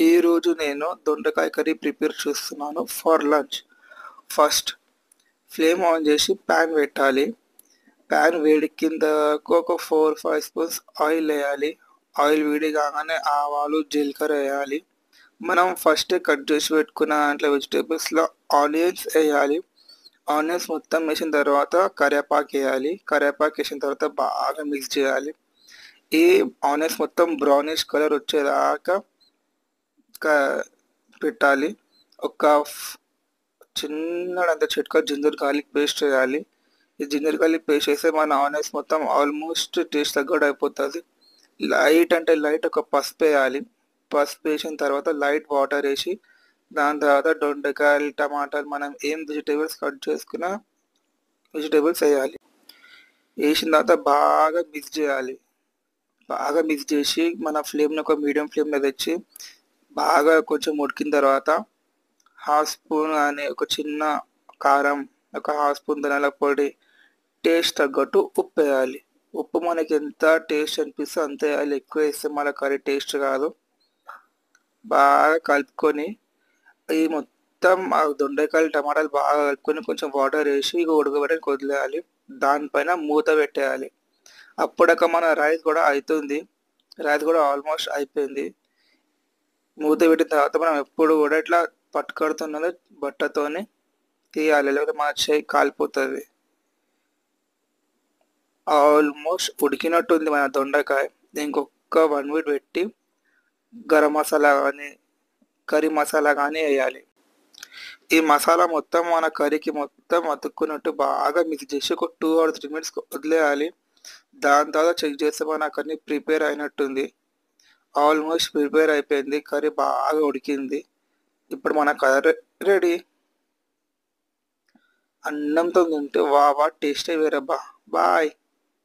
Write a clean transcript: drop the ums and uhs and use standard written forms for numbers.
ఈరోజు నేను దొండకాయ కర్రీ ప్రిపేర్ చేస్తున్నాను for lunch. First flame on చేసి ప్యాన్ పెట్టాలి. ప్యాన్ వేడెక్కిన తర్వాత ఒక 4-5 స్పూన్స్ ఆయిల్ వేయాలి. ఆయిల్ వేడి కాగానే ఆవాలు జీలకర్ర వేయాలి. మనం ఫస్ట్ కట్ చేసి పెట్టుకున్న దాంట్లో వెజిటేబుల్స్లో ఆనియన్స్ వేయాలి. ఆనియన్స్ మొత్తం వేసిన తర్వాత కరివేపాకు వేయాలి. కరివేపాకు వేసిన తర్వాత బాగా మిక్స్ చేయాలి. ఈ ఆనియన్స్ మొత్తం బ్రౌనిష్ కలర్ వచ్చేదాకా పెట్టాలి. ఒక చిన్నడంత చిటిక జింజర్ గార్లిక్ పేస్ట్ వేయాలి. ఈ జింజర్ గార్లిక్ పేస్ట్ వేస్తే మన ఆనియన్స్ మొత్తం ఆల్మోస్ట్ టేస్ట్ తగ్గట్టు అయిపోతుంది. లైట్ అంటే లైట్ ఒక పసుపు వేయాలి. పసుపు వేసిన తర్వాత లైట్ వాటర్ వేసి దాని తర్వాత దొండకాయలు టమాటాలు మనం ఏం వెజిటేబుల్స్ కట్ చేసుకున్న వెజిటేబుల్స్ వేయాలి. వేసిన తర్వాత బాగా మిక్స్ చేయాలి. బాగా మిక్స్ చేసి మన ఫ్లేమ్ని ఒక మీడియం ఫ్లేమ్లో తెచ్చి బాగా కొంచెం ఉడికిన తర్వాత హాఫ్ స్పూన్ కానీ ఒక చిన్న కారం, ఒక హాఫ్ స్పూన్ ధనియాల పొడి, టేస్ట్ తగ్గట్టు ఉప్పు వేయాలి. ఉప్పు మనకి ఎంత టేస్ట్ అనిపిస్తే అంతే వేయాలి. ఎక్కువ వేస్తే మన కర్రీ టేస్ట్ కాదు. బాగా కలుపుకొని ఈ మొత్తం ఆ దొండకాయలు టమాటాలు బాగా కలుపుకొని కొంచెం వాటర్ వేసి ఉడకబెట్టి వదిలేయాలి. దానిపైన మూత పెట్టేయాలి. అప్పుడక మన రైస్ కూడా అవుతుంది. రైస్ కూడా ఆల్మోస్ట్ అయిపోయింది. మూత పెట్టిన తర్వాత మనం ఎప్పుడు కూడా ఇట్లా పట్టుకడుతున్నది బట్టతోని తీయాలి, లేకపోతే మన చేయి కాలిపోతుంది. ఆల్మోస్ట్ ఉడికినట్టుంది మన దొండకాయ. ఇంకొక 1 మినిట్ పెట్టి గరం మసాలా కానీ కర్రీ మసాలా కానీ వేయాలి. ఈ మసాలా మొత్తం మన కర్రీకి మొత్తం అతుక్కున్నట్టు బాగా మిక్స్ చేసి ఒక 2 or 3 మినిట్స్ వదిలేయాలి. దాని తర్వాత చెక్ చేస్తే మన కర్రీ ప్రిపేర్ అయినట్టుంది. ఆల్మోస్ట్ ప్రిపేర్ అయిపోయింది. కర్రీ బాగా ఉడికింది. ఇప్పుడు మన కర్రీ రెడీ. అన్నంతో తింటే వా టేస్టే వేరబ్బా. బాయ్.